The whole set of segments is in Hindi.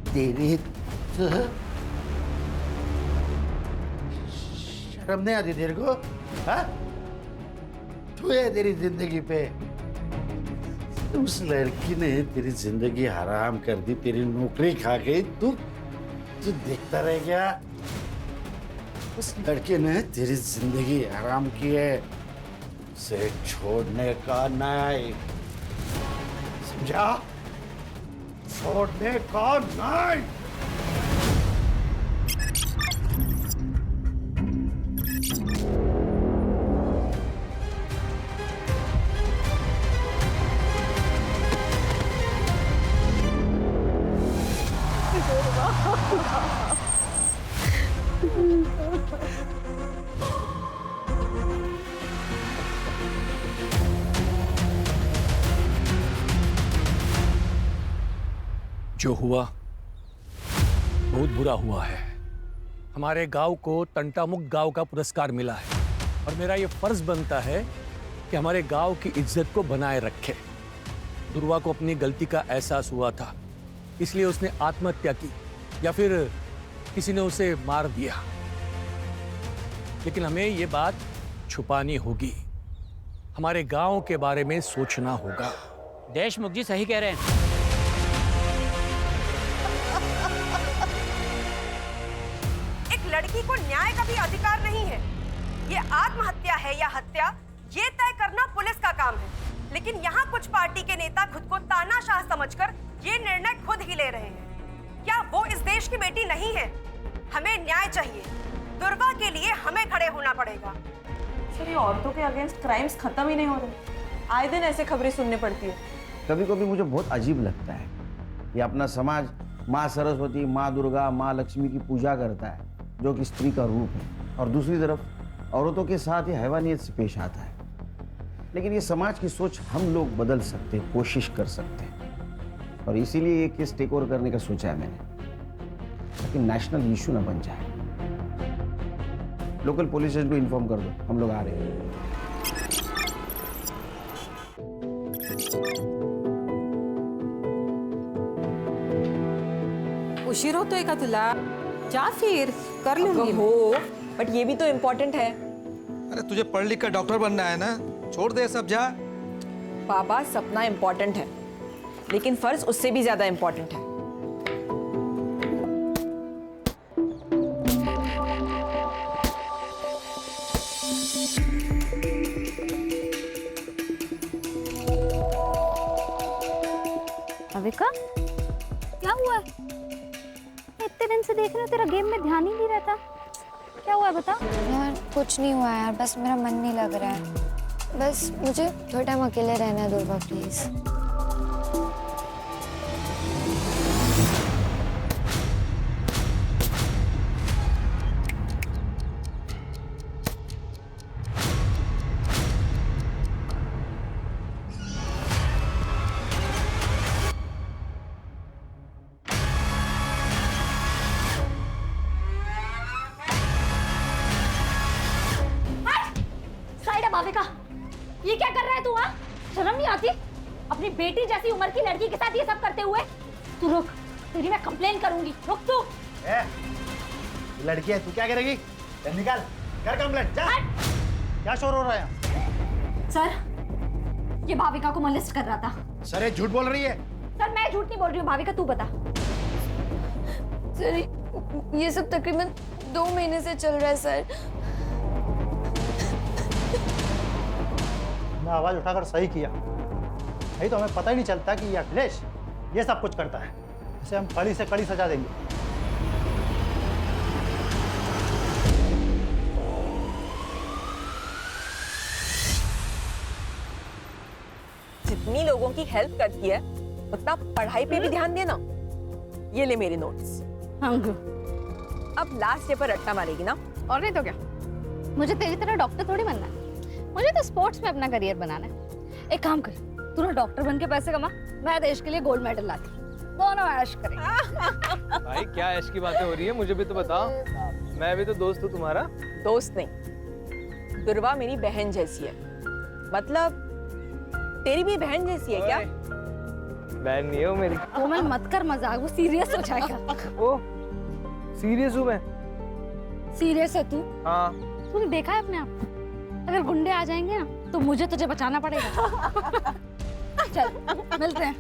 तेरी तो शर्म नहीं आती तेरे को? हाँ? तू है तेरी जिंदगी पे। उस लड़की ने तेरी जिंदगी हराम कर दी, तेरी नौकरी खा गई। तू तू देखता रह गया। उस लड़के ने तेरी जिंदगी हराम की है, उसे छोड़ने का नहीं, समझा? छोड़ने का नहीं। जो हुआ बहुत बुरा हुआ है। हमारे गांव को तंटामुक्त गांव का पुरस्कार मिला है और मेरा ये फर्ज बनता है कि हमारे गांव की इज्जत को बनाए रखे। दुर्वा को अपनी गलती का एहसास हुआ था, इसलिए उसने आत्महत्या की या फिर किसी ने उसे मार दिया, लेकिन हमें ये बात छुपानी होगी। हमारे गांव के बारे में सोचना होगा। देशमुख जी सही कह रहे हैं। लड़की को न्याय का भी अधिकार नहीं है। ये आत्महत्या है या हत्या, ये तय करना पुलिस का काम है। लेकिन यहाँ कुछ पार्टी के नेता खुद को तानाशाह समझकर ये निर्णय खुद ही ले रहे हैं। क्या वो इस देश की बेटी नहीं है? हमें न्याय चाहिए। दुर्वा के लिए हमें खड़े होना पड़ेगा। सर, ये औरतों के अगेंस्ट क्राइम्स खत्म ही नहीं हो रहे। आए दिन ऐसे खबरें सुनने पड़ती है। कभी कभी मुझे बहुत अजीब लगता है कि अपना समाज माँ सरस्वती, माँ दुर्गा, माँ लक्ष्मी की पूजा करता है, जो कि स्त्री का रूप है, और दूसरी तरफ औरतों के साथ ये हैवानियत से पेश आता है। लेकिन ये समाज की सोच हम लोग बदल सकते हैं, कोशिश कर सकते हैं, और इसीलिए ये केस टेक ओवर करने का सोचा है मैंने, ताकि नेशनल इशू ना बन जाए। लोकल पुलिस स्टेशन को इन्फॉर्म कर दो, हम लोग आ रहे हैं। उशीर होतोय का तुला? जा फिर, कर लूंगी हो, बट ये भी तो इम्पोर्टेंट है। अरे तुझे पढ़ लिख कर डॉक्टर बनना है ना, छोड़ दे सब, जा। बाबा, सपना इम्पोर्टेंट है, लेकिन फर्ज उससे भी ज्यादा इम्पोर्टेंट है। अविका, क्या हुआ? इतने दिन से देख रहे हो, तेरा गेम में ध्यान ही नहीं रहता। क्या हुआ बता? यार कुछ नहीं हुआ यार, बस मेरा मन नहीं लग रहा है। बस मुझे थोड़ा टाइम अकेले रहना दो दुर्वा, प्लीज। भाविका, ये क्या कर रहा है तू? हाँ, शर्म नहीं आती? अपनी बेटी जैसी उम्र की लड़की के साथ ये सब करते हुए। तू रुक, तेरी मैं कंप्लेन करूंगी। रुक तू। लड़की है, तू क्या करेगी? निकाल, कर कंप्लेंट, जा। क्या शोर हो रहा है? सर, ये भाविका को मोलेस्ट कर रहा था। सर, ये झूठ बोल रही है। सर, मैं झूठ नहीं बोल रही हूँ। भाविका, तू बता। सर, ये सब तकरीबन 2 महीने से चल रहा है सर। आवाज उठाकर सही किया, नहीं तो हमें पता ही नहीं चलता कि ये अखिलेश ये सब कुछ करता है। इसे हम कड़ी से कड़ी सजा देंगे। जितनी लोगों की हेल्प करती है, उतना पढ़ाई पे भी ध्यान देना। ये ले मेरे नोट्स। अब लास्ट डे पर रट्टा मारेगी ना? और नहीं तो क्या, मुझे तेरी तरह डॉक्टर थोड़ी बनना है। मुझे तो स्पोर्ट्स में अपना करियर बनाना है। एक काम कर, तू ना डॉक्टर बन के पैसे कमा, मैं देश के लिए गोल्ड मेडल लाती। दोनों ऐश करेंगे। भाई क्या ऐश की बातें हो रही है, मुझे भी तो बताओ। मैं भी तो दोस्त हूँ तुम्हारा। दोस्त नहीं, दुर्वा मेरी बहन जैसी है। मतलब तेरी भी बहन जैसी है क्या? बहन नहीं है वो मेरी। कोमल मत कर मजाक, वो सीरियस हो जाएगा। ओ सीरियस हूँ मैं। सीरियस है तू? हाँ। तूने देखा है अपने आप को? अगर गुंडे आ जाएंगे ना तो मुझे तुझे बचाना पड़ेगा। चल मिलते हैं।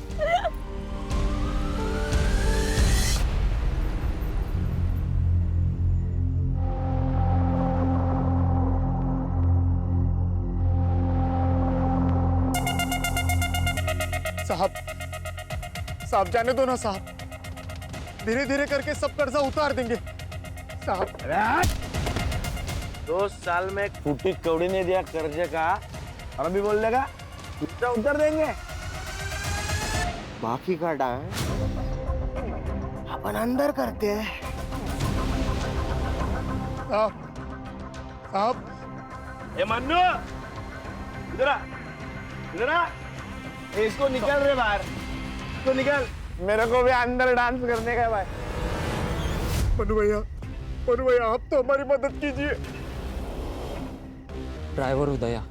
साहब जाने दो ना साहब, धीरे धीरे करके सब कर्जा उतार देंगे साहब। 2 साल में फूटी कौड़ी ने दिया कर्जे का, और अभी बोल देगा कर्जा उतार देंगे। बाकी का डांस अपन अंदर करते हैं। साहब ए मन्नू, इधर आ, इधर आ। इसको निकल रे बाहर, इसको निकल। मेरे को भी अंदर डांस करने का है भाई। मनु भैया आप तो हमारी मदद कीजिए। ड्राइवर उदया,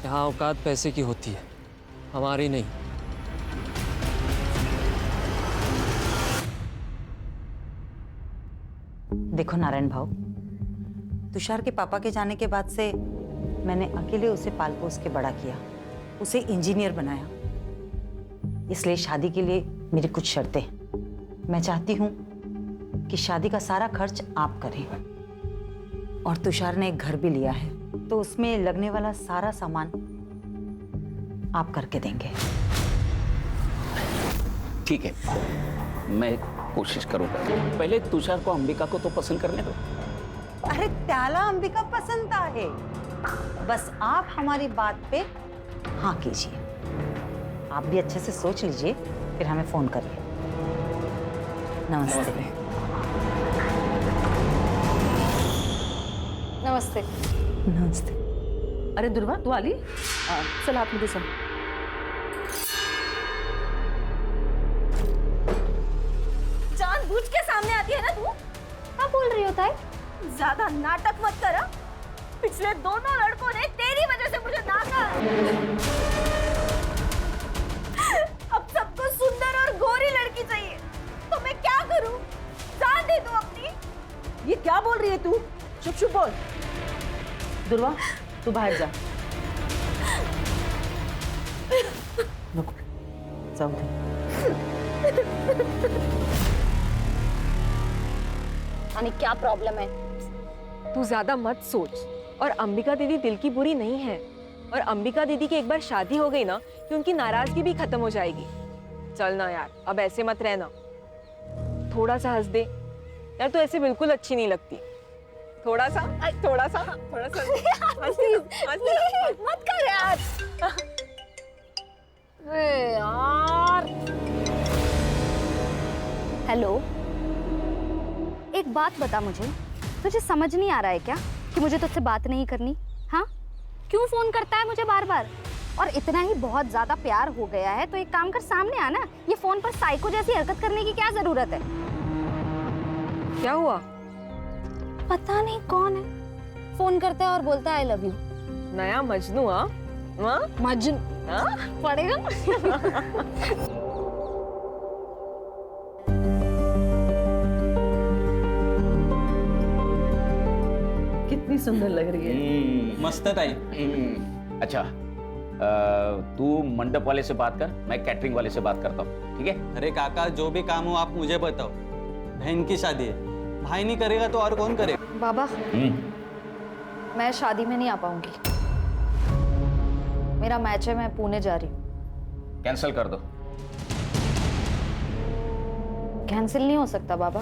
यहाँ औकात पैसे की होती है, हमारी नहीं। देखो नारायण भाऊ, तुषार के पापा के जाने के बाद से मैंने अकेले उसे पाल पोस के बड़ा किया, उसे इंजीनियर बनाया। इसलिए शादी के लिए मेरी कुछ शर्तें हैं। मैं चाहती हूँ कि शादी का सारा खर्च आप करें, और तुषार ने एक घर भी लिया है तो उसमें लगने वाला सारा सामान आप करके देंगे। ठीक है, मैं कोशिश करूंगा। पहले तुषार को अंबिका को तो पसंद करने दो। अरे त्याला अंबिका पसंद है, बस आप हमारी बात पे हाँ कीजिए। आप भी अच्छे से सोच लीजिए, फिर हमें फोन करिए। नमस्ते। नमस्ते। नमस्ते। अरे दुर्वा तू आली? चल आप मुझे सुन। जानबूझ के सामने आती है ना तू? क्या बोल रही हो ताई? ज्यादा नाटक मत कर। पिछले दोनों लड़कों ने तेरी वजह से मुझे नाका। अब सबको सुंदर और गोरी लड़की चाहिए, तो मैं क्या करूं? जान दे दूं अपनी? ये क्या बोल रही है तू? चुप चुप बोल। दुर्वा तू बाहर जा। रुको, जाओ दे। यानी क्या प्रॉब्लम है? तू ज्यादा मत सोच, और अंबिका दीदी दिल की बुरी नहीं है, और अंबिका दीदी की एक बार शादी हो गई ना कि उनकी नाराजगी भी खत्म हो जाएगी। चल ना यार, अब ऐसे मत रहना, थोड़ा सा हंस दे यार, तू ऐसे बिल्कुल अच्छी नहीं लगती। थोड़ा सा मत कर यार। यार हेलो, एक बात बता मुझे, तुझे समझ नहीं आ रहा है क्या कि मुझे तुझसे बात नहीं करनी? हाँ, क्यों फोन करता है मुझे बार बार? और इतना ही बहुत ज्यादा प्यार हो गया है तो एक काम कर, सामने आना। ये फोन पर साइको जैसी हरकत करने की क्या जरूरत है? क्या हुआ? पता नहीं कौन है, फोन करता है और बोलता है आई लव यू। नया मजनू? मजनू पड़ेगा। कितनी सुंदर लग रही है। मस्त है ताई। अच्छा, तू मंडप वाले से बात कर, मैं कैटरिंग वाले से बात करता हूँ, ठीक है? अरे काका, जो भी काम हो आप मुझे बताओ। बहन की शादी है, भाई नहीं करेगा तो और कौन करेगा? बाबा, मैं शादी में नहीं आ पाऊंगी। मेरा मैच है, मैं पुणे जा रही हूँ। कैंसिल कर दो। कैंसिल नहीं हो सकता बाबा,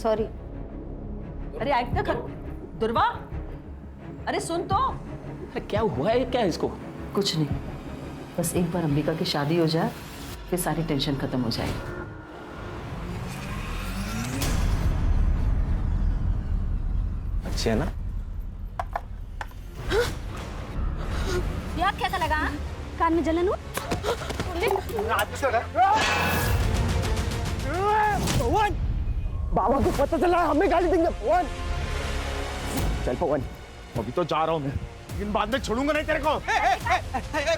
सॉरी। अरे ऐक तो कर दुर्वा, अरे सुन तो। अरे क्या हुआ है क्या इसको? कुछ नहीं, बस एक बार अंबिका की शादी हो जाए फिर सारी टेंशन खत्म हो जाएगी। अच्छे है ना? यार कैसा लगा? कान में जलन हुआ? पवन, बाबा को पता चला, हमें गाली देंगे। पवन, चल पवन, अभी तो जा रहा हूँ मैं। लेकिन बाद में छोड़ूंगा नहीं तेरे को।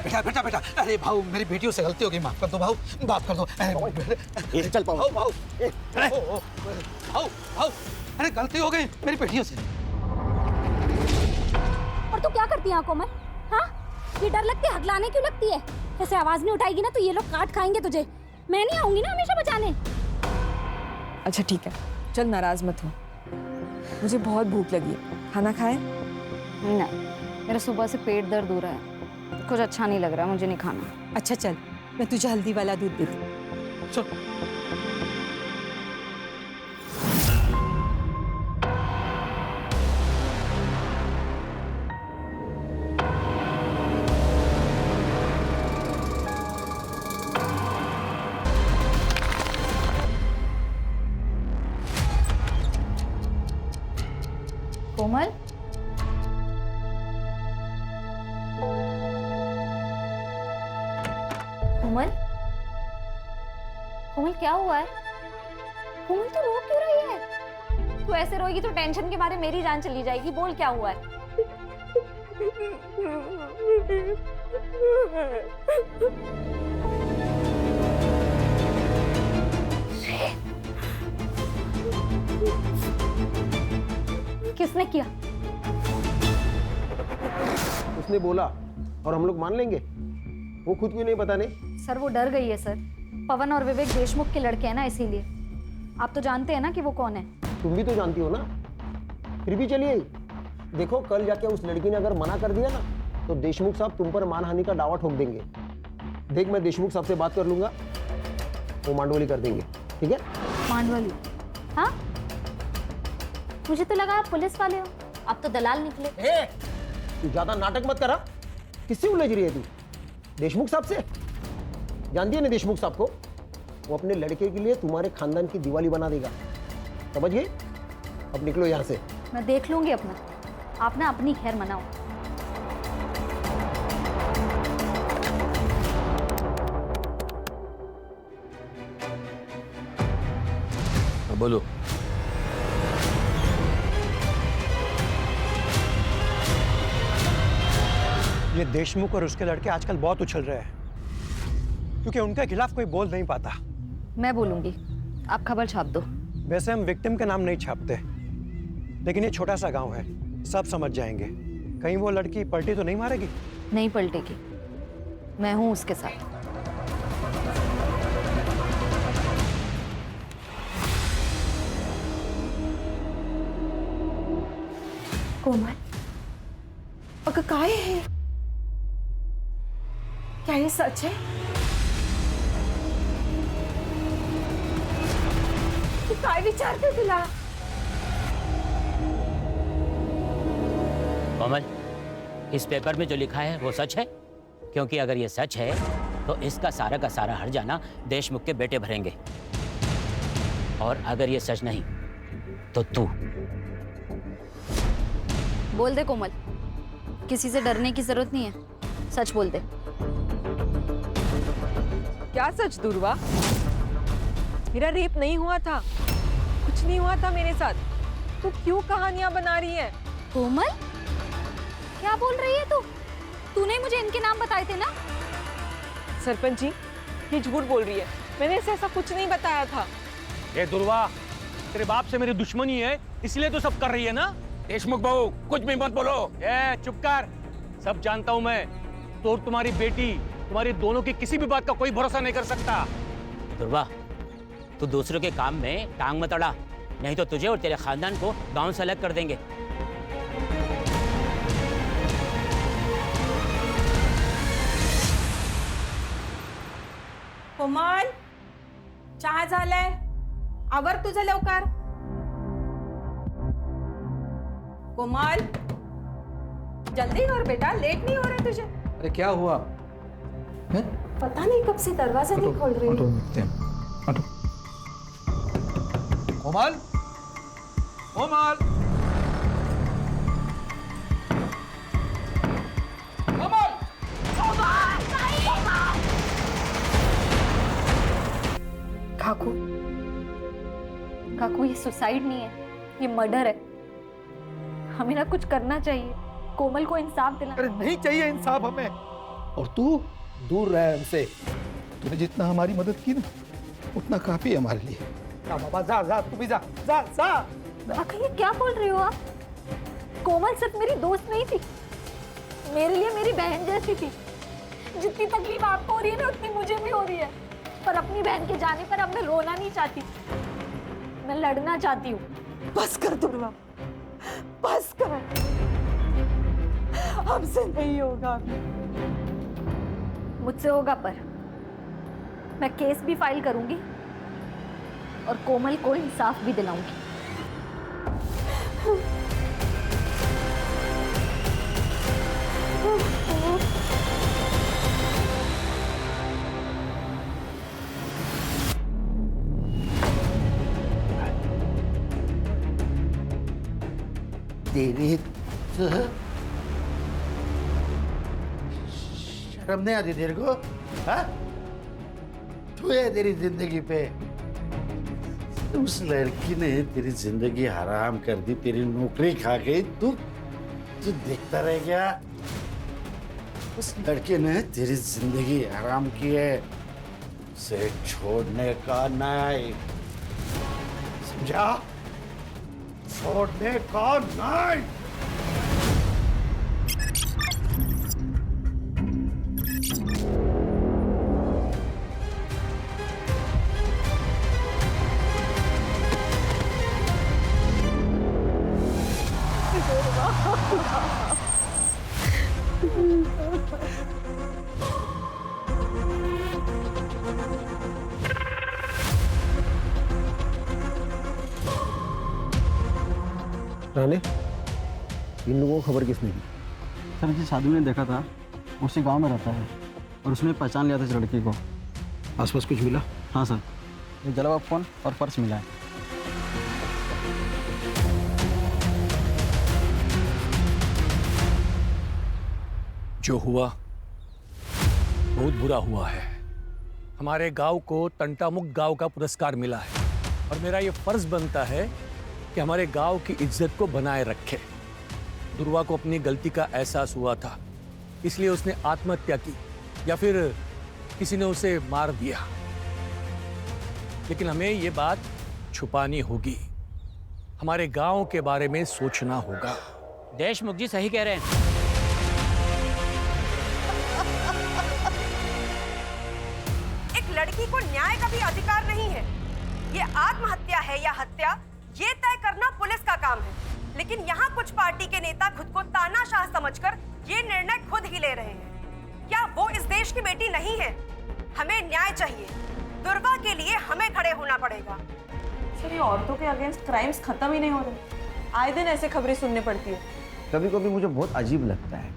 बेटा बेटा बेटा, अरे भाऊ मेरी बेटियों से गलती हो गई, माफ कर दो भाऊ, माफ कर दो। चल पाओ भाऊ भाऊ, अरे गलती हो गई मेरी बेटियों से। और तू क्या करती है कोमल? हाँ, ये डर लगती है, हगलाने क्यों लगती है? ऐसे आवाज नहीं उठाएगी ना तो ये लोग काट खाएंगे तुझे। मैं नहीं आऊंगी ना हमेशा बचाने। अच्छा ठीक है, चल नाराज मत हो, मुझे बहुत भूख लगी है, खाना खाए? नहीं, मेरा सुबह से पेट दर्द हो रहा है, कुछ अच्छा नहीं लग रहा है, मुझे नहीं खाना। अच्छा चल, मैं तुझे हल्दी वाला दूध देती हूँ। चल। कोमल, कोमल, कोमल क्या हुआ है? कोमल तू रो क्यों रही है? तू ऐसे रोएगी तो टेंशन के मारे मेरी जान चली जाएगी। बोल क्या हुआ है? किसने किया? उसने बोला और हम लोग मान लेंगे? वो खुद क्यों नहीं बताने? सर वो डर गई है सर। पवन और विवेक देशमुख के लड़के हैं ना, इसीलिए। आप तो जानते हैं ना कि वो कौन है। तुम भी तो जानती हो ना, फिर भी चलिए। देखो कल जाके उस लड़की ने अगर मना कर दिया ना तो देशमुख साहब तुम पर मानहानि का दावा ठोक देंगे। देख मैं देशमुख साहब से बात कर लूंगा, वो मांडवली कर देंगे, ठीक है? मांडवली? हाँ, मुझे तो लगा आप पुलिस वाले हो, आप तो दलाल निकले। तू ज्यादा नाटक मत करा। किससे उलझ रही है तू? देशमुख साहब से? जानती है ना देशमुख साहब को? वो अपने लड़के के लिए तुम्हारे खानदान की दिवाली बना देगा, समझ गए? अब निकलो यहाँ से। मैं देख लूंगी अपना, आप ना अपनी खैर मनाओ। बोलो। ये देशमुख और उसके लड़के आजकल बहुत उछल रहे हैं क्योंकि उनके खिलाफ कोई बोल नहीं पाता। मैं बोलूंगी, आप खबर छाप दो। वैसे हम विक्टिम के नाम नहीं छापते, लेकिन ये छोटा सा गांव है, सब समझ जाएंगे। कहीं वो लड़की पलटी तो नहीं मारेगी? नहीं पलटेगी, मैं हूं उसके साथ। कोमल, अगं काय है? क्या ये सच है? तू काय विचारते तुला? कोमल, इस पेपर में जो लिखा है वो सच है? क्योंकि अगर ये सच है तो इसका सारा का सारा हर्जाना देशमुख के बेटे भरेंगे, और अगर ये सच नहीं तो तू। बोल दे कोमल, किसी से डरने की जरूरत नहीं है, सच बोल दे। क्या सच दुर्वा? मेरा रेप नहीं हुआ था, कुछ नहीं हुआ था मेरे साथ। तू क्यों कहानियां बना रही है? कोमल, क्या बोल रही है तू? तूने मुझे इनके नाम बताए थे ना? सरपंच जी, ये झूठ बोल रही है, मैंने इसे ऐसा कुछ नहीं बताया था। ए दुर्वा, तेरे बाप से मेरी दुश्मनी है, इसलिए तो सब कर रही है ना? देशमुख बहू, कुछ भी मत बोलो। ए चुप कर, सब जानता हूं मैं। तो तुम्हारी बेटी, तुम्हारी दोनों की किसी भी बात का कोई भरोसा नहीं कर सकता। दुर्वा, तू दूसरों के काम में टांग मत अड़ा, नहीं तो तुझे और तेरे खानदान को गांव से अलग कर देंगे। कोमल, चहा झालाय, आवर तुझं लवकर। कोमल, जल्दी कर बेटा, लेट नहीं हो रहा तुझे। अरे क्या हुआ? पता नहीं कब से दरवाजा नहीं खोल रही है। कोमल, कोमल, कोमल, काकू, काकू ये सुसाइड नहीं है, ये मर्डर है। हमें ना कुछ करना चाहिए। कोमल को इंसाफ दिला। अरे नहीं चाहिए इंसाफ हमें। और तू दूर रह हमसे। तूने जितना हमारी मदद की ना उतना काफी है हमारे लिए। जा बाबा जा जा, तू भी जा जा जा। आखिर ये क्या बोल रहे हो आप? कोमल सिर्फ मेरी दोस्त नहीं थी, मेरे लिए मेरी बहन जैसी थी। जितनी तकलीफ आपको हो रही है ना उतनी मुझे भी हो रही है। पर अपनी बहन के जाने पर अब मैं रोना नहीं चाहती, मैं लड़ना चाहती हूँ। बस कर दुर्गा, बस कर, हमसे नहीं होगा। मुझसे होगा, पर मैं केस भी फाइल करूंगी और कोमल को इंसाफ भी दिलाऊंगी। तेरी तो शर्म नहीं आती तेरे को? हाँ? तू है तेरी जिंदगी पे। उस लड़की ने तेरी जिंदगी हराम कर दी, तेरी नौकरी खा गई। तू देखता रह गया। उस लड़के ने तेरी जिंदगी हराम की है, उसे छोड़ने का नहीं, समझा? छोड़ने का नहीं। रानी, इन लोगों को खबर किसने दी? सर जी साधु ने देखा था, उसी गांव में रहता है और उसने पहचान लिया था इस लड़की को। आसपास कुछ मिला? हाँ सर, एक जला हुआ फोन और पर्स मिला है। जो हुआ बहुत बुरा हुआ है। हमारे गांव को तंटामुक्त गांव का पुरस्कार मिला है और मेरा ये फर्ज बनता है कि हमारे गांव की इज्जत को बनाए रखे। दुर्वा को अपनी गलती का एहसास हुआ था, इसलिए उसने आत्महत्या की या फिर किसी ने उसे मार दिया। लेकिन हमें ये बात छुपानी होगी, हमारे गांव के बारे में सोचना होगा। देशमुख जी सही कह रहे हैं। एक लड़की को न्याय का भी अधिकार नहीं है। ये आत्महत्या है या हत्या, ये तय करना पुलिस का काम है। लेकिन यहाँ कुछ पार्टी के नेता खुद को तानाशाह समझकर ये निर्णय खुद ही ले रहे हैं। क्या वो इस देश की बेटी नहीं है? हमें न्याय चाहिए। दुर्गा के लिए हमें खड़े होना पड़ेगा। सर, ये औरतों के अगेंस्ट क्राइम्स खत्म ही नहीं हो रहे। आए दिन ऐसे खबरें सुनने पड़ती है। कभी कभी मुझे बहुत अजीब लगता है,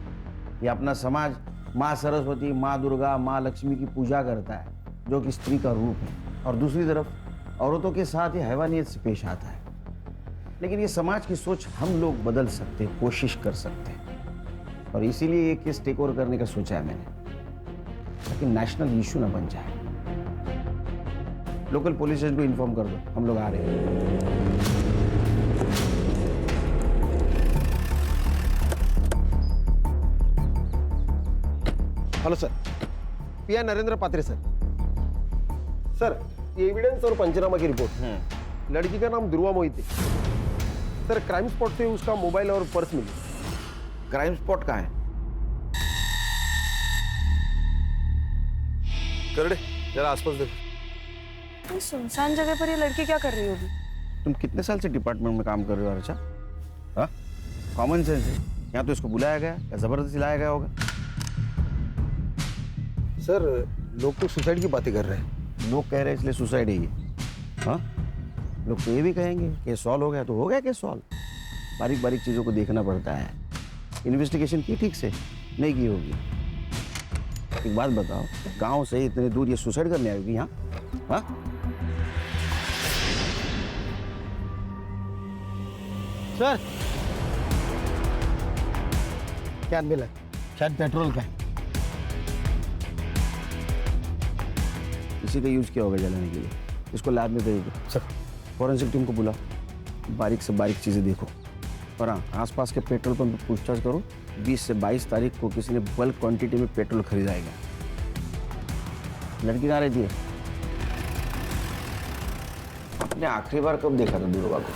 ये अपना समाज माँ सरस्वती, माँ दुर्गा, माँ लक्ष्मी की पूजा करता है, जो कि स्त्री का रूप है, और दूसरी तरफ औरतों के साथ ये हैवानियत से पेश आता है। लेकिन ये समाज की सोच हम लोग बदल सकते हैं, कोशिश कर सकते हैं, और इसीलिए ये केस टेक ओवर करने का सोचा है मैंने, ताकि नेशनल इशू ना बन जाए। लोकल पुलिस स्टेशन को इन्फॉर्म कर दो, हम लोग आ रहे हैं। हेलो सर, पीआई नरेंद्र पात्रे सर। सर, ये एविडेंस और पंचनामा की रिपोर्ट। लड़की का नाम दुर्वा मोहिते। सर, क्राइम स्पॉट से उसका मोबाइल और पर्स मिली। क्राइम स्पॉट कहाँ है? करड़े, जरा आसपास देखो। सुनसान जगह पर ये लड़की क्या कर रही होगी? तुम कितने साल से डिपार्टमेंट में काम कर रहे हो अर्चा? हाँ, कॉमन सेंस है। यहाँ तो इसको बुलाया गया या जबरदस्ती लाया गया होगा? सर, लोग तो सुसाइड की बातें कर रहे हैं। लोग कह रहे हैं इसलिए सुसाइड है ये? हाँ, लोग तो ये भी कहेंगे केस सॉल्व हो गया, तो हो गया केस सॉल्व। बारीक बारीक चीज़ों को देखना पड़ता है। इन्वेस्टिगेशन की ठीक से नहीं की होगी। एक बात बताओ, गांव से इतने दूर ये सुसाइड करने आएगी यहाँ? हाँ, सर, क्या मिला? शायद पेट्रोल का। इसी का यूज किया होगा जलाने के लिए। इसको लैब में भेज दो। सर, फॉरेंसिक टीम को बुलाओ, बारीक से बारीक चीज़ें देखो और हाँ, आसपास के पेट्रोल पंप पर पूछताछ करो। 20 से 22 तारीख को किसी ने बल्क क्वांटिटी में पेट्रोल खरीदाएगा। लड़की कहाँ रहती है? आपने आखिरी बार कब देखा था दुर्वा को?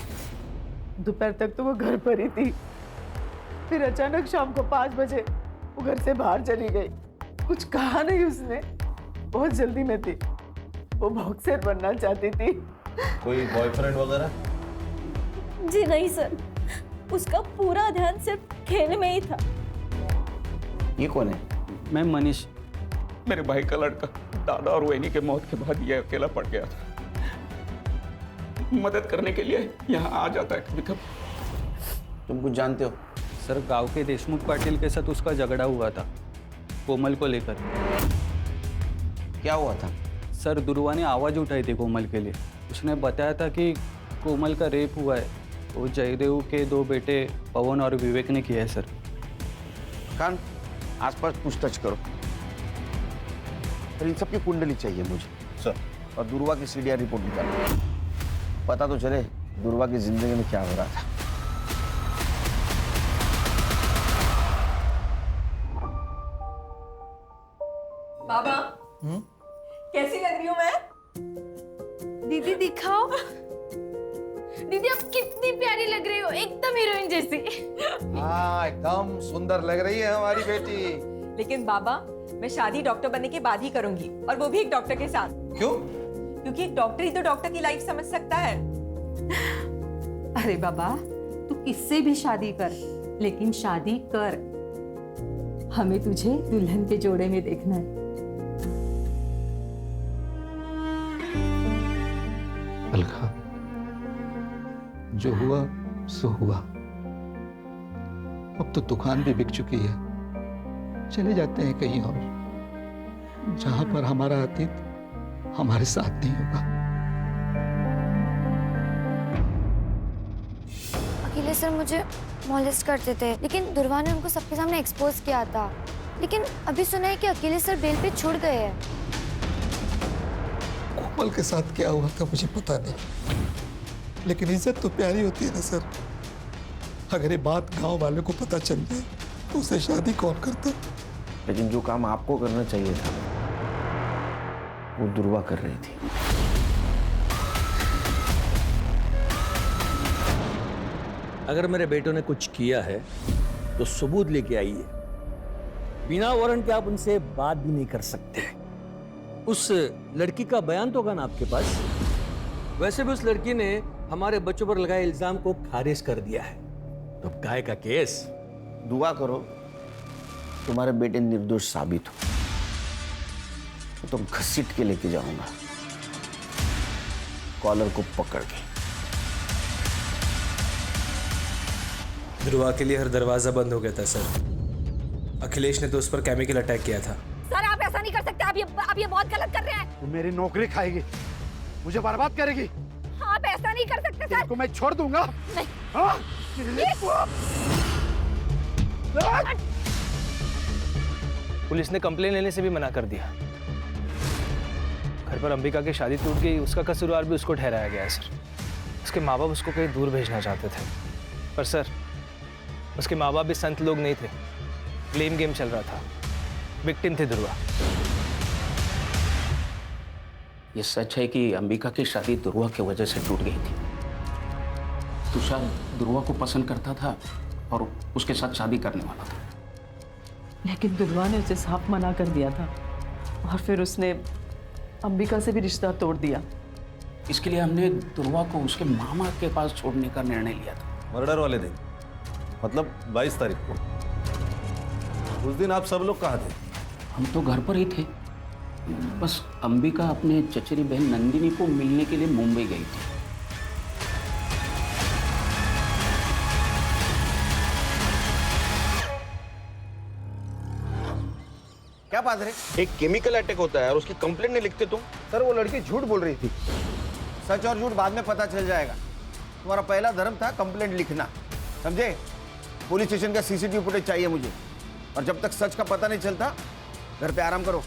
दोपहर तक तो वो घर पर ही थी, फिर अचानक शाम को 5 बजे वो घर से बाहर चली गई। कुछ कहा नहीं उसने, बहुत जल्दी में थी, वो बॉक्सर बनना चाहती थी। कोई बॉयफ्रेंड वगैरह? जी नहीं सर, उसका पूरा ध्यान सिर्फ खेल में ही था। ये कौन है? मैं मनीष। मेरे भाई का लड़का। दादा और वैनी के मौत के बाद ये अकेला पड़ गया था। मदद करने के लिए यहाँ आ जाता है कभी कभी। तुम कुछ जानते हो? सर, गांव के देशमुख पाटिल के साथ उसका झगड़ा हुआ था, कोमल को लेकर। क्या हुआ था? सर, दुर्वा ने आवाज़ उठाई थी कोमल के लिए। उसने बताया था कि कोमल का रेप हुआ है। वो जयदेव के 2 बेटे पवन और विवेक ने किया है सर। कान आसपास पूछताछ करो। पर इन सबकी कुंडली चाहिए मुझे सर, और दुर्वा की सीडीआर रिपोर्ट निकालो। पता तो चले दुर्वा की जिंदगी में क्या हो रहा था। बाबा, कैसी लग रही हूँ मैं? दीदी दिखाओ। दीदी आप कितनी प्यारी लग रही हो, एकदम हीरोइन जैसी। हाँ, एकदम सुंदर लग रही है हमारी बेटी। लेकिन बाबा, मैं शादी डॉक्टर बनने के बाद ही करूंगी, और वो भी एक डॉक्टर के साथ। क्यों? क्योंकि एक डॉक्टर ही तो डॉक्टर की लाइफ समझ सकता है। अरे बाबा, तू किससे भी शादी कर, लेकिन शादी कर। हमें तुझे दुल्हन के जोड़े में देखना है। अलका, जो हुआ सो हुआ। अब तो दुकान भी बिक चुकी है। चले जाते हैं कहीं और, जहां पर हमारा अतीत हमारे साथ नहीं होगा। अकेले सर मुझे मॉलेस्ट करते थे, लेकिन दुर्वा ने उनको सबके सामने एक्सपोज किया था। लेकिन अभी सुना है कि अकेले सर बेल पे छूट गए हैं। कोमल के साथ क्या हुआ था मुझे पता नहीं, लेकिन इज्जत तो प्यारी होती है ना सर। अगर ये बात गांव वालों को पता चल जाए तो उसे शादी कौन करता? लेकिन जो काम आपको करना चाहिए था वो दुर्वा कर रही थी। अगर मेरे बेटों ने कुछ किया है तो सबूत लेके आइए। बिना वारंट के आप उनसे बात भी नहीं कर सकते। उस लड़की का बयान तो होगा ना आपके पास? वैसे भी उस लड़की ने हमारे बच्चों पर लगाए इल्जाम को खारिज कर दिया है, तो अब काहे का केस? दुआ करो तुम्हारे बेटे निर्दोष साबित हो, तो घसीट के लेके जाऊंगा कॉलर को पकड़ के। ध्रुवा के लिए हर दरवाजा बंद हो गया था सर। अखिलेश ने तो उस पर केमिकल अटैक किया था। सर आप ऐसा नहीं कर सकते, आप ये बहुत गलत कर रहे हैं। तू मेरी नौकरी खाएगी, मुझे बर्बाद करेगी। आप ऐसा नहीं कर सकते सर। को मैं छोड़ दूंगा। नहीं। हाँ? पुलिस ने कंप्लेन लेने से भी मना कर दिया। घर पर अंबिका की शादी टूट गई, उसका कसूरवार भी उसको ठहराया गया है सर। उसके माँ बाप उसको कहीं दूर भेजना चाहते थे, पर सर उसके माँ बाप भी संत लोग नहीं थे। ब्लेम गेम चल रहा था। विक्टिम थे ध्रुवा। ये सच है कि अंबिका की शादी ध्रुवा की वजह से टूट गई थी। तुषार ध्रुवा को पसंद करता था और उसके साथ शादी करने वाला था, लेकिन ध्रुवा ने उसे साफ मना कर दिया था, और फिर उसने अंबिका से भी रिश्ता तोड़ दिया। इसके लिए हमने ध्रुवा को उसके मामा के पास छोड़ने का निर्णय लिया था। मर्डर वाले दिन, मतलब 22 तारीख को। उस दिन आप सब लोग कहाँ थे? हम तो घर पर ही थे। बस अंबिका अपने चचेरी बहन नंदिनी को मिलने के लिए मुंबई गई थी। क्या बात है? एक केमिकल अटैक होता है और उसकी कंप्लेंट नहीं लिखते तुम? सर वो लड़की झूठ बोल रही थी। सच और झूठ बाद में पता चल जाएगा। तुम्हारा पहला धर्म था कंप्लेंट लिखना, समझे? पुलिस स्टेशन का सीसीटीवी फुटेज चाहिए मुझे, और जब तक सच का पता नहीं चलता घर पे आराम करो।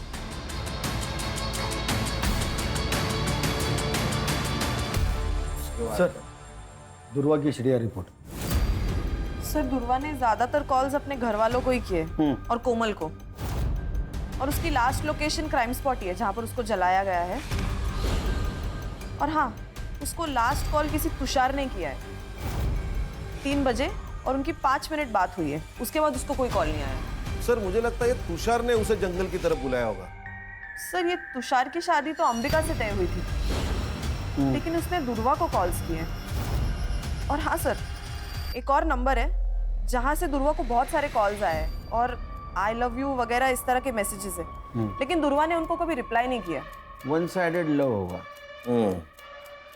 सर, दुर्वा की सीडीआर रिपोर्ट। सर दुर्वा ने ज्यादातर कॉल्स अपने घर वालों को ही किए और कोमल को, और उसकी लास्ट लोकेशन क्राइम स्पॉट ही है जहां पर उसको जलाया गया है। और हाँ, उसको लास्ट कॉल किसी तुषार ने किया है 3 बजे, और उनकी 5 मिनट बात हुई है। उसके बाद उसको कोई कॉल नहीं आया। सर मुझे लगता है ये तुषार ने उसे जंगल की तरफ बुलाया होगा। सर ये तुषार की शादी तो अंबिका से तय हुई थी, लेकिन उसने दुर्वा को कॉल्स किए। और हाँ सर, एक और नंबर है जहां से दुर्वा को बहुत सारे कॉल्स आए और आई लव यू वगैरह इस तरह के मैसेजेस है, लेकिन दुर्वा ने उनको कभी रिप्लाई नहीं किया। वन साइडेड लव होगा।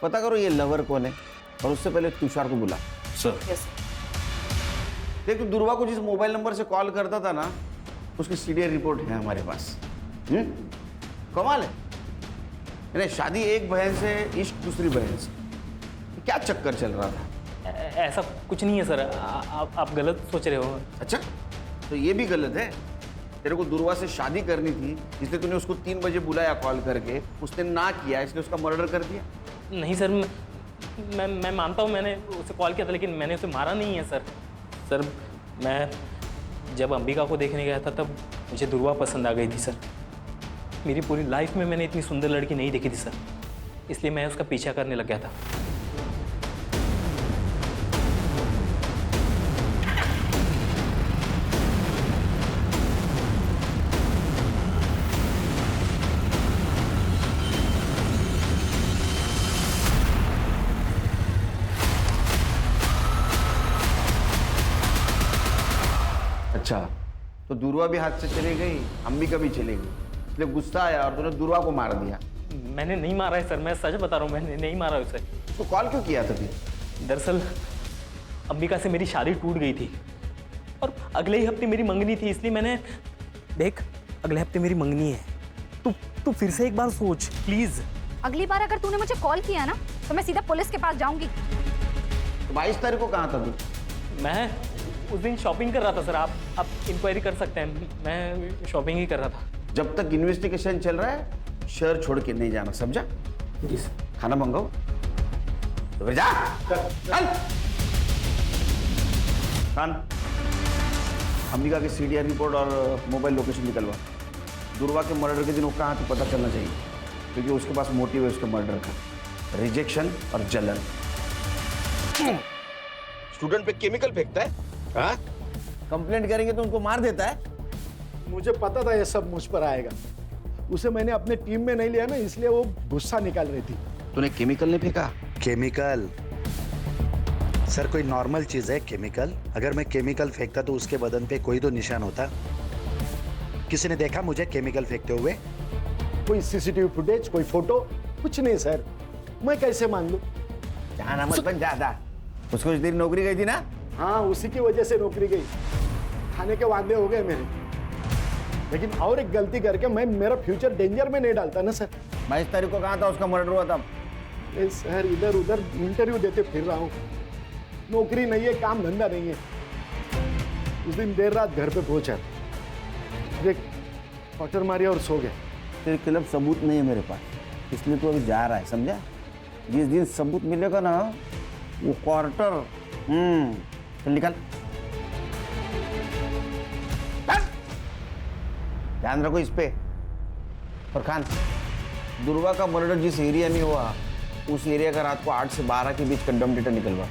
पता करो ये लवर कौन है, और उससे पहले तुषार को बुला। Sir yes. देख, तो दुर्वा को जिस मोबाइल नंबर से कॉल करता था ना, उसकी सीडीआर रिपोर्ट है हमारे पास। कमाल है। यानी शादी एक बहन से, इश्क दूसरी बहन से, क्या चक्कर चल रहा था? ऐसा कुछ नहीं है सर, आप गलत सोच रहे हो। अच्छा, तो ये भी गलत है। तेरे को दुर्वा से शादी करनी थी, इसलिए तूने उसको 3 बजे बुलाया कॉल करके, उसने ना किया इसलिए उसका मर्डर कर दिया। नहीं सर, मैं मानता हूँ मैंने उसे कॉल किया था, लेकिन मैंने उसे मारा नहीं है सर। सर मैं जब अंबिका को देखने गया था तब मुझे दुर्वा पसंद आ गई थी सर। मेरी पूरी लाइफ में मैंने इतनी सुंदर लड़की नहीं देखी थी सर, इसलिए मैं उसका पीछा करने लग गया था। अच्छा, तो दुर्वा भी हाथ से चली गई, अंबिका भी चली गई, इसलिए गुस्सा आया और तूने दुर्वा को मार दिया। मैंने नहीं मारा है सर, मैं सच बता रहा हूँ, मैंने नहीं मारा उसे। तो कॉल क्यों किया था फिर? दरअसल अंबिका से मेरी शादी टूट गई थी और अगले ही हफ्ते मेरी मंगनी थी, इसलिए मैंने देख अगले हफ्ते मेरी मंगनी है, तू फिर से एक बार सोच प्लीज। अगली बार अगर तूने मुझे कॉल किया ना तो मैं सीधा पुलिस के पास जाऊंगी। तो 22 तारीख को कहाँ था तू? मैं उस दिन शॉपिंग कर रहा था सर, आप इंक्वायरी कर सकते हैं, मैं शॉपिंग ही कर रहा था। जब तक इन्वेस्टिगेशन चल रहा है शहर छोड़ के नहीं जाना, समझा? जी सर। खाना मंगाओ तो फिर जा। चल खान, अंबिका की सीडीआर रिपोर्ट और मोबाइल लोकेशन निकलवा। दुर्वा के मर्डर के दिन वो कहाँ थे पता चलना चाहिए, क्योंकि उसके पास मोटिव है उसके मर्डर का, रिजेक्शन और जलन। स्टूडेंट पे केमिकल फेंकता है। हाँ? कंप्लेंट करेंगे तो उनको मार देता है। मुझे पता था ये सब मुझ पर आएगा। उसे मैंने अपने टीम में नहीं लिया ना, इसलिए वो गुस्सा निकाल रही थी। तूने केमिकल नहीं फेंका? केमिकल सर कोई नॉर्मल चीज है केमिकल? अगर मैं केमिकल फेंकता तो उसके बदन पे कोई तो निशान होता। किसी ने देखा मुझे केमिकल फेंकते हुए? कोई सीसीटीवी फुटेज, कोई फोटो, कुछ नहीं सर। मैं कैसे मान लूं? जाना मत बन ज्यादा। उसको कुछ देर नौकरी गई थी ना? हाँ, उसी की वजह से नौकरी गई। खाने के वादे हो गए मेरे, लेकिन और एक गलती करके मैं मेरा फ्यूचर डेंजर में नहीं डालता ना सर। 22 तारीख को कहाँ था उसका मर्डर हुआ था? सर इधर उधर इंटरव्यू देते फिर रहा हूँ, नौकरी नहीं है, काम धंधा नहीं है। उस दिन देर रात घर पे पहुंचा, देख क्वार्टर मारी और सो गया। तेरे खिलाफ सबूत नहीं है मेरे पास, इसलिए तो अभी जा रहा है, समझा? जिस दिन सबूत मिलेगा ना वो क्वार्टर चल निकल। ध्यान रखो इस पे। और खान, दुर्वा का मर्डर जिस एरिया में हुआ उस एरिया का रात को 8 से 12 के बीच कंडम डेटा निकलवा।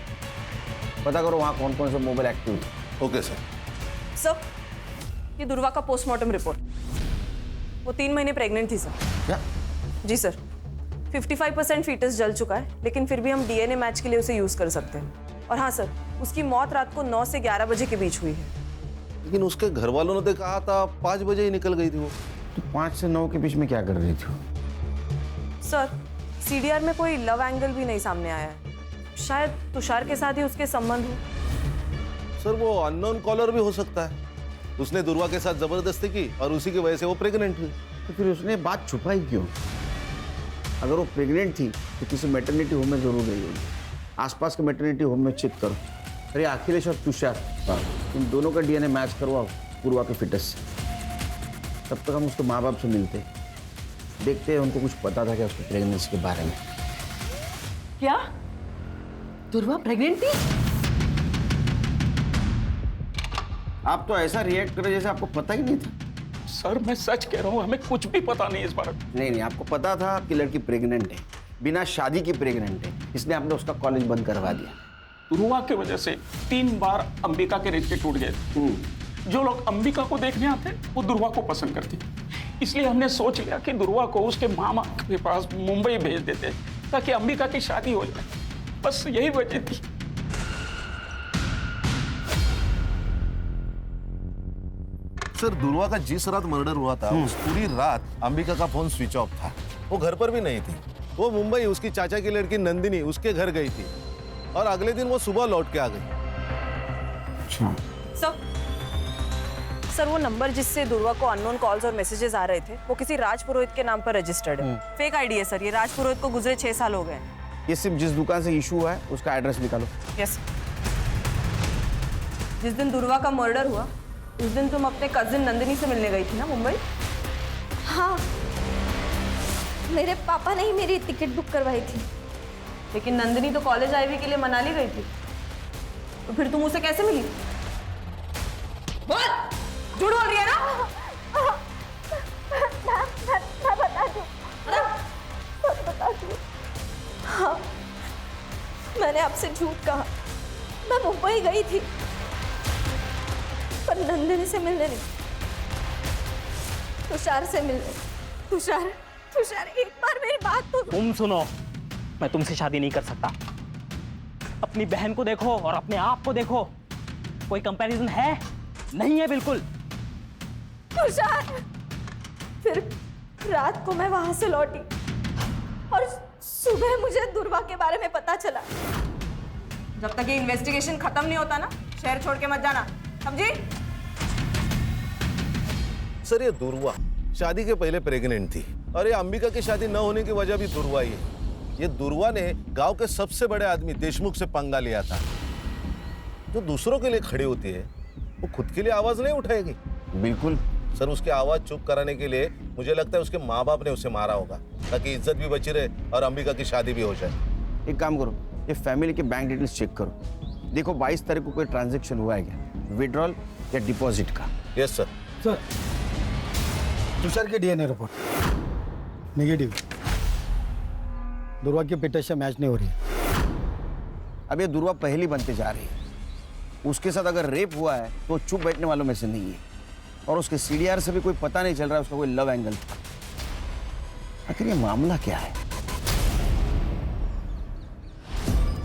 पता करो वहाँ कौन कौन से मोबाइल एक्टिव है। Okay sir. सर ये दुर्वा का पोस्टमार्टम रिपोर्ट, वो 3 महीने प्रेग्नेंट थी सर। क्या? जी सर, 55% फीटस जल चुका है, लेकिन फिर भी हम डीएनए मैच के लिए उसे यूज कर सकते हैं। और हाँ सर, उसकी मौत रात को 9 से 11 बजे के बीच हुई है। लेकिन उसके घर वालों ने तो कहा था 5 बजे ही निकल गई थी वो। तो 5 से 9 के बीच में क्या कर रही थी? सर सीडीआर में कोई लव एंगल भी नहीं सामने आया है, शायद तुषार के साथ ही उसके संबंध हो। सर वो अननोन कॉलर भी हो सकता है, उसने दुर्वा के साथ जबरदस्ती की और उसी की वजह से वो प्रेग्नेंट हुई। तो फिर उसने बात छुपाई क्यों? अगर वो प्रेग्नेंट थी तो किसी मैटरनिटी होम में जरूर गई होगी। आसपास के मैटरनिटी होम में चेक करो। अरे अखिलेश और तुषार, इन दोनों का डीएनए मैच करवाओ पूर्वा के फिटस से। तब तक हम उसके माँ बाप से मिलते हैं, देखते हैं उनको कुछ पता था क्या उसकी प्रेगनेंसी के बारे में। क्या दुर्वा प्रेग्नेंट थी? आप तो ऐसा रिएक्ट करे जैसे आपको पता ही नहीं था। सर मैं सच कह रहा हूँ, हमें कुछ भी पता नहीं इस बारे में। नहीं, आपको पता था कि लड़की प्रेग्नेंट है, बिना शादी की प्रेग्नेंट है, इसलिए आपने उसका कॉलेज बंद करवा दिया। दुर्वा की वजह से 3 बार अंबिका के रिश्ते टूट गए। जो लोग अंबिका को देखने आते वो दुर्वा को पसंद करते, इसलिए हमने सोच लिया कि दुर्वा को उसके मामा के पास मुंबई भेज देते ताकि अंबिका की शादी हो जाए। बस यही वजह थी। सर दुर्वा का जिस रात मर्डर हुआ था उस पूरी रात अंबिका का फोन स्विच ऑफ था, वो घर पर भी नहीं थी। वो मुंबई उसकी चाचा की लड़की नंदिनी उसके घर गई थी और अगले दिन वो सुबह लौट के आ गई। सर वो नंबर जिससे दुर्वा को अननोन कॉल्स और मैसेजेस आ रहे थे वो किसी राज पुरोहित के नाम पर रजिस्टर्ड है। फेक आईडी है सर, ये राज पुरोहित को गुजरे 6 साल हो गए। ये सिर्फ जिस दुकान से इशू हुआ है उसका एड्रेस निकालो। यस। जिस दिन दुर्वा का मर्डर हुआ उस दिन तुम अपने कजिन नंदिनी से मिलने गई थी ना मुंबई? हाँ, मेरे पापा ने ही मेरी टिकट बुक करवाई थी। लेकिन नंदिनी तो कॉलेज आईवी के लिए मनाली गई थी, तो फिर तुम उसे कैसे मिली? बोल, झूठ बोल रही है ना? मैं बता दूं। हाँ, मैंने आपसे झूठ कहा। मैं मुंबई गई थी पर नंदिनी से मिलने नहीं, तुषार से मिलने। तुषार एक बार मेरी बात तो तुम सुनो, मैं तुमसे शादी नहीं कर सकता। अपनी बहन को देखो और अपने आप को देखो, कोई कंपैरिजन है? नहीं है बिल्कुल। तुषार, फिर रात को मैं वहां से लौटी और सुबह मुझे दुर्वा के बारे में पता चला। जब तक ये इन्वेस्टिगेशन खत्म नहीं होता ना, शहर छोड़ के मत जाना, समझी? सर ये दुर्वा शादी के पहले प्रेग्नेंट थी और ये अंबिका की शादी न होने की वजह भी दुर्वा ही है। ये दुर्वा ने गांव के सबसे बड़े आदमी देशमुख से पंगा लिया था। जो दूसरों के लिए खड़ी होती है वो खुद के लिए आवाज नहीं उठाएगी। बिल्कुल सर, उसकी आवाज चुप कराने के लिए मुझे लगता है उसके माँ बाप ने उसे मारा होगा ताकि इज्जत भी बची रहे और अंबिका की शादी भी हो जाए। एक काम करो, ये फैमिली के बैंक डिटेल्स चेक करो, देखो 22 तारीख को कोई ट्रांजैक्शन हुआ है क्या, विड्रॉल या डिपॉजिट का। Yes sir. सर तुषार की डीएनए रिपोर्ट नेगेटिव, दुर्वा की पिटिशन मैच नहीं हो रही है। अब ये दुर्वा पहली बनते जा रही है। उसके साथ अगर रेप हुआ है तो चुप बैठने वालों में से नहीं है, और उसके सीडीआर से भी कोई पता नहीं चल रहा है उसका कोई लव एंगल था। आखिर ये मामला क्या है?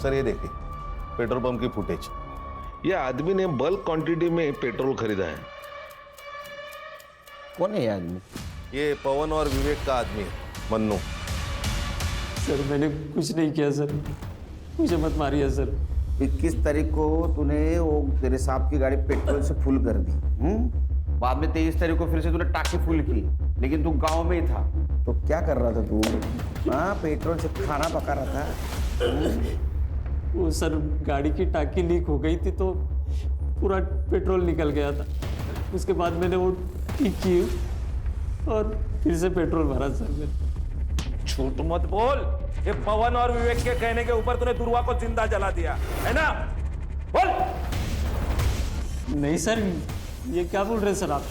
सर ये देखिए पेट्रोल पंप की फुटेज। ये आदमी ने बल्क क्वांटिटी में पेट्रोल खरीदा है। कौन है ये आदमी? ये पवन और विवेक का आदमी है, मन्नू। सर मैंने कुछ नहीं किया सर, मुझे मत मारिए सर। 21 तारीख को तूने वो तेरे साहब की गाड़ी पेट्रोल से फुल कर दी, बाद में 23 तारीख को फिर से तूने टाकी फुल की, लेकिन तू गांव में ही था। तो क्या कर रहा था तू? हाँ, पेट्रोल से खाना पका रहा था। वो सर गाड़ी की टाकी लीक हो गई थी तो पूरा पेट्रोल निकल गया था। उसके बाद मैंने वो ठीक की और फिर से पेट्रोल भरा सर मैंने। झूठ मत बोल, ये पवन और विवेक के कहने के ऊपर तूने दुर्वा को जिंदा जला दिया है ना? बोल। नहीं सर, ये क्या बोल रहे हैं सर आप?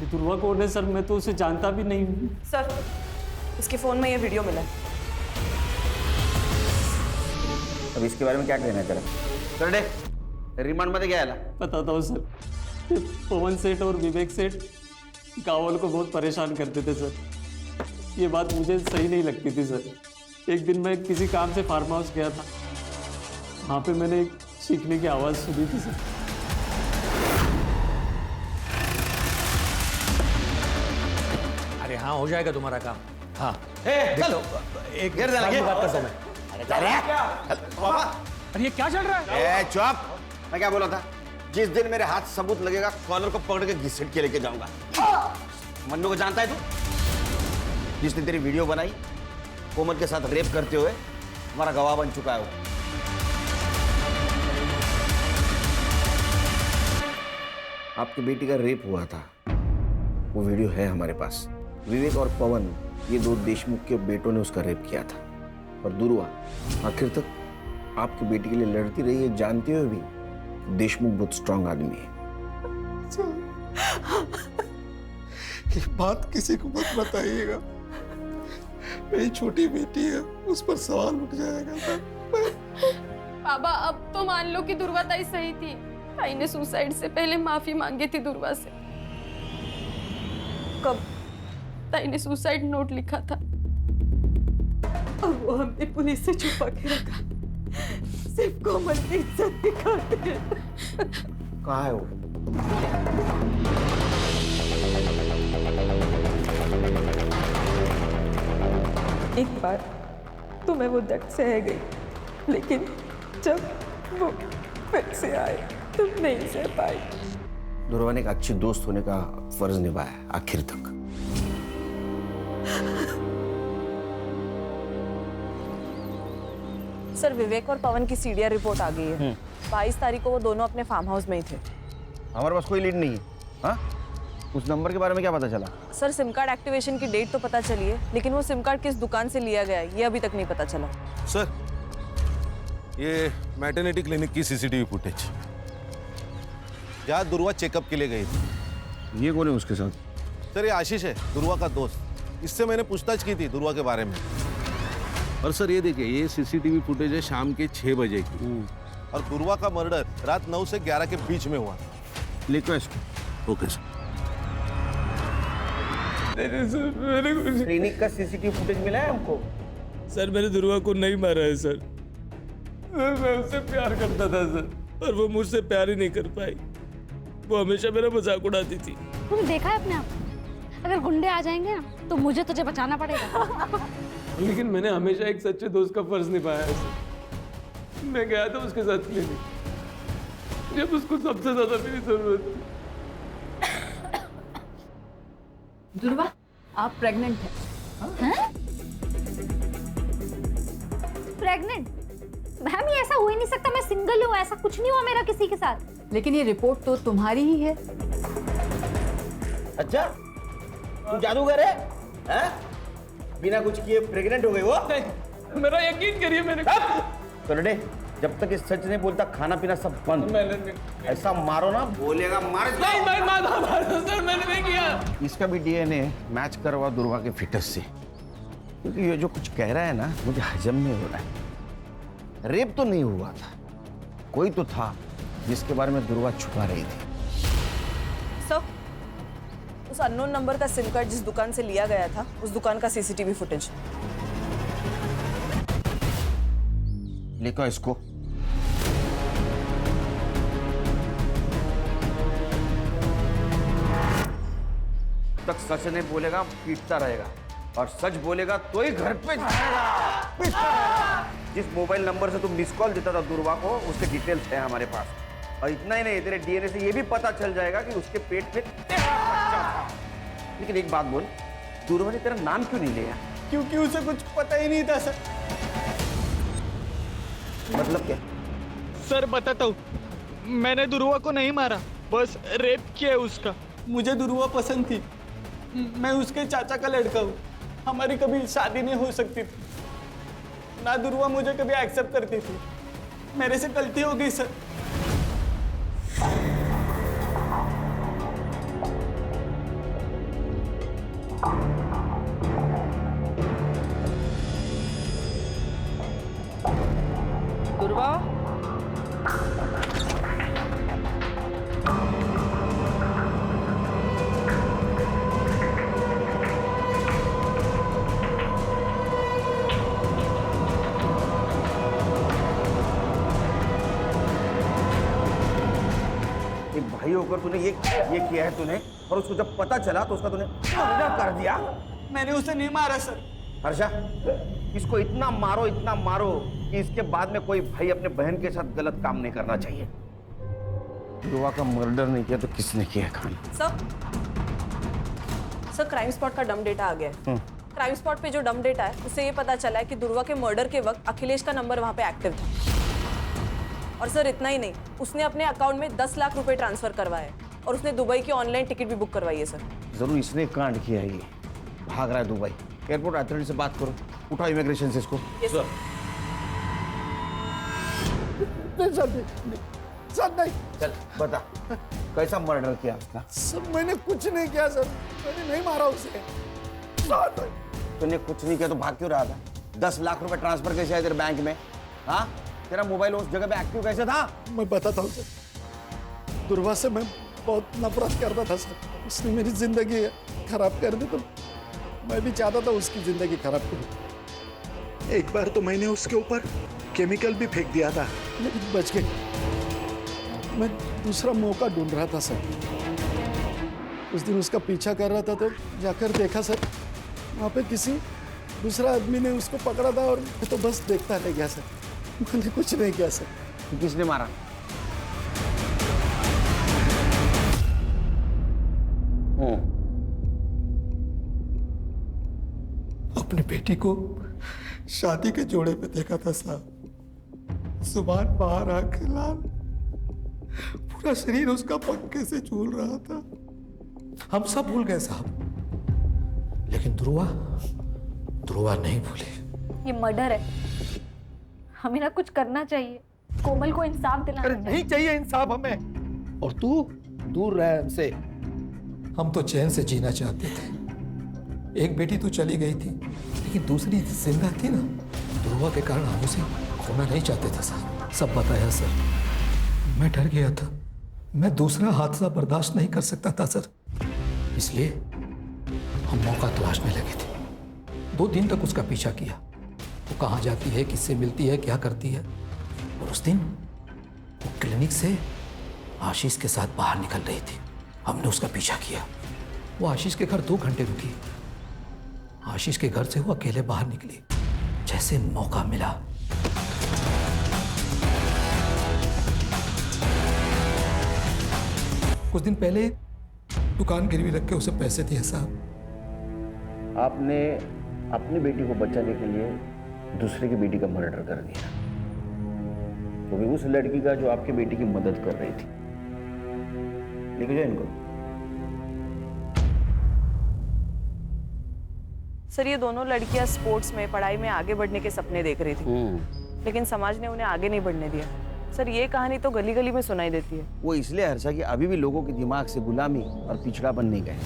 ये दुर्वा कौन है सर? मैं तो उसे जानता भी नहीं हूँ। सर इसके फोन में ये वीडियो मिला है। अब इसके बारे में क्या कहना है तेरा? चल दे, रिमांड मध्ये घ्यायला। बताता हूँ सर, ये पवन सेठ और विवेक सेठ गाँव वालों को बहुत परेशान करते थे सर। ये बात मुझे सही नहीं लगती थी सर। एक दिन मैं किसी काम से फार्म हाउस गया था, वहाँ पे मैंने एक चीखने की आवाज़ सुनी थी सर। अरे हाँ, हो जाएगा तुम्हारा काम। हाँ चलो एक गिर लगे बात करता हूँ मैं। अरे ये क्या चल रहा है? चुप! मैं क्या बोला था? जिस दिन मेरे हाथ सबूत लगेगा कॉलर को पकड़ के घसीट के लेके जाऊंगा। मन्नू को जानता है तू? जिसने तेरी वीडियो बनाई कोमल के साथ रेप करते हुए, हमारा गवाह बन चुका है वो। आपकी बेटी का रेप हुआ था, वो वीडियो है हमारे पास। विवेक और पवन, ये दो देशमुख के बेटों ने उसका रेप किया था। और दुर्वा आखिर तक आपकी बेटी के लिए लड़ती रही है, जानते हुए भी देशमुख बहुत स्ट्रांग आदमी है। ये बात किसी को मत बताइएगा। मेरी छोटी बेटी है, उस पर सवाल उठ जाएगा सर। बाबा अब तो मान लो कि दुर्वा ताई सही थी। ताई ने सुसाइड से पहले माफी मांगी थी दुर्वा से। कब? ताई ने सुसाइड नोट लिखा था। अब वो हमने पुलिस से छुपा के रखा, सिर्फ कोमल की इज्जत दिखाते। कहाँ है वो? एक बार तो मैं वो दर्द सह गई, लेकिन जब वो फिर से आए तो नहीं सह पाई। दुर्वा ने एक अच्छी दोस्त होने का फर्ज निभाया आखिर तक। सर विवेक और पवन की सीडीआर रिपोर्ट आ गई है। 22 तारीख को वो दोनों अपने फार्म हाउस में ही थे। हमारे पास कोई लीड नहीं है। हाँ? उस नंबर के बारे में क्या पता चला? सर सिम कार्ड एक्टिवेशन की डेट तो पता चली है, लेकिन वो सिम कार्ड किस दुकान से लिया गया है ये अभी तक नहीं पता चला। सर ये मैटरनिटी क्लिनिक की सीसीटीवी फुटेज, जहाँ दुर्वा चेकअप के लिए गई थी। ये कौन है उसके साथ? सर ये आशीष है, दुर्वा का दोस्त। इससे मैंने पूछताछ की थी दुर्वा के बारे में। और सर ये देखिए, ये सीसीटीवी फुटेज है शाम के 6 बजे की, और दुर्वा का मर्डर रात 9 से 11 के बीच में हुआ। लिखो इसको। Okay sir. क्लिनिक का सीसीटीवी फुटेज मिला है हमको। सर मैंने दुर्वा को नहीं मारा है सर। मैं उससे प्यार करता था सर, पर वो मुझसे प्यार ही नहीं कर पाई। वो हमेशा मेरा मजाक उड़ाती थी। तूने देखा है अपने आप, अगर गुंडे आ जाएंगे ना तो मुझे तुझे बचाना पड़ेगा। लेकिन मैंने हमेशा एक सच्चे दोस्त का फर्ज निभाया है सर। मैं गया था उसके साथ क्लिनिक जब उसको सबसे ज्यादा मेरी जरूरत थी। दुर्वा आप प्रेग्नेंट हैं? प्रेग्नेंट? मैम ये ऐसा हो ही नहीं सकता, मैं सिंगल हूँ, ऐसा कुछ नहीं हुआ मेरा किसी के साथ। लेकिन ये रिपोर्ट तो तुम्हारी ही है। अच्छा तू जादूगर है? हैं? बिना कुछ किए प्रेग्नेंट हो गई वो? मेरा यकीन करिए, मैंने करडे, जब तक ये सच नहीं बोलता खाना पीना सब बंद। ऐसा मारो ना, बोलेगा मार। सर मैंने नहीं किया। इसका भी डीएनए मैच करवा दुर्वा के फिटस से, क्योंकि ये जो कुछ कह रहा है ना मुझे हजम नहीं हो रहा है। रेप तो नहीं हुआ था, कोई तो था जिसके बारे में दुर्वा छुपा रही थी। सर उस अननोन नंबर का सिम कार्ड जिस दुकान से लिया गया था, उस दुकान का सीसीटीवी फुटेज। लिखो इसको। तक सच नहीं बोलेगा पीटता रहेगा, और सच बोलेगा तो ही घर पे जाएगा। जिस मोबाइल नंबर से तुम मिस कॉल देता था दुर्वा को, उसके डिटेल्स है हमारे पास। और इतना ही नहीं, तेरे डीएनए से ये भी पता चल जाएगा कि उसके पेट में तेरा बच्चा था। लेकिन एक बात बोल, दुर्वा ने तेरा नाम क्यों नहीं लिया? क्योंकि उसे कुछ पता ही नहीं था सर। मतलब क्या? सर बताता हूँ, मैंने दुर्वा को नहीं मारा, बस रेप किया उसका। मुझे दुर्वा पसंद थी, मैं उसके चाचा का लड़का हूँ। हमारी कभी शादी नहीं हो सकती थी, ना दुर्वा मुझे कभी एक्सेप्ट करती थी। मेरे से गलती हो गई सर। दुर्वा एक भाई होकर तूने ये किया है तूने, और उसको जब पता चला तो उसका तूने मर्डर कर दिया। मैंने उसे नहीं मारा सर। हर्षा, इसको इतना मारो कि इसके बाद में कोई भाई अपने बहन के साथ गलत काम नहीं करना चाहिए। दुर्वा का मर्डर नहीं किया तो किसने किया खान? सर क्राइम स्पॉट का डम डेटा आ गया है। क्राइम स्पॉट पे जो डम डेटा है उससे ये पता चला है कि दुर्वा के मर्डर के वक्त अखिलेश का नंबर वहां पे एक्टिव था। और सर इतना ही नहीं, उसने अपने अकाउंट में 10 लाख रुपए ट्रांसफर करवाए और उसने दुबई की ऑनलाइन टिकट भी बुक करवाई है सर। जरूर इसने कांड किया है, ये भाग रहा है दुबई। एयरपोर्ट अथॉरिटी से बात करो, उठाओ इमिग्रेशन से इसको। Yes sir. सर नहीं। चल बता, कैसा मर्डर किया उसका? सर मैंने कुछ नहीं किया सर, मैंने नहीं मारा उसे। सर तूने कुछ नहीं किया तो भाग क्यों रहा था? 10 लाख रुपए ट्रांसफर कैसे आए तेरे बैंक में? हाँ, तेरा मोबाइल उस जगह पे एक्टिव कैसे था? मैं बताता हूँ सर, दुर्वा से मैं बहुत नफरत करता था सर। उसने मेरी जिंदगी खराब कर दी, तो मैं भी चाहता था उसकी जिंदगी खराब करूं। एक बार तो मैंने उसके ऊपर केमिकल भी फेंक दिया था, लेकिन बच गई। मैं दूसरा मौका ढूंढ रहा था सर। उस दिन उसका पीछा कर रहा था तो जाकर देखा सर, वहाँ पे किसी दूसरा आदमी ने उसको पकड़ा था और मैं तो बस देखता रह गया सर। मैंने कुछ नहीं किया सर। किसने मारा? अपनी बेटी को शादी के जोड़े पे देखा था साहब। सुबह बाहर आके लाल, पूरा शरीर उसका पंखे से झूल रहा था। हम सब भूल गए साहब, लेकिन ध्रुवा नहीं भूले। ये मर्डर है, हमें ना कुछ करना चाहिए। कोमल को इंसाफ दिलाना चाहिए। नहीं चाहिए इंसाफ हमें, और तू दूर रह हमसे। हम तो चैन से जीना चाहते थे। एक बेटी तो चली गई थी, लेकिन दूसरी जिंदा थी ना। ध्रुवा के कारण हम उसे खोना नहीं चाहते थे साहब। सब बताया सर, मैं डर गया था। मैं दूसरा हादसा बर्दाश्त नहीं कर सकता था सर, इसलिए हम मौका तलाशने लगे थे। 2 दिन तक उसका पीछा किया। वो कहाँ जाती है, किससे मिलती है, क्या करती है। और उस दिन वो क्लिनिक से आशीष के साथ बाहर निकल रही थी। हमने उसका पीछा किया। वो आशीष के घर 2 घंटे रुकी। आशीष के घर से वो अकेले बाहर निकली। जैसे मौका मिला कुछ दिन पहले दुकान गिरवी रख के उसे पैसे दिए साहब। आपने अपनी बेटी को बचाने के लिए दूसरे की बेटी का मर्डर कर दिया, क्योंकि उस लड़की का जो आपकी बेटी की मदद कर रही थी। लिख जाओ इनको। सर, ये दोनों लड़कियां स्पोर्ट्स में, पढ़ाई में आगे बढ़ने के सपने देख रही थी, लेकिन समाज ने उन्हें आगे नहीं बढ़ने दिया। सर, ये कहानी तो गली गली में सुनाई देती है। वो इसलिए हर्षा कि अभी भी लोगों के दिमाग से गुलामी और पिछड़ापन नहीं गए।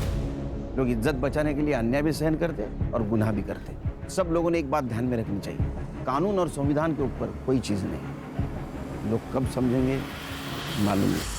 लोग इज्जत बचाने के लिए अन्याय भी सहन करते और गुनाह भी करते। सब लोगों ने एक बात ध्यान में रखनी चाहिए, कानून और संविधान के ऊपर कोई चीज नहीं। लोग कब समझेंगे मालूम नहीं।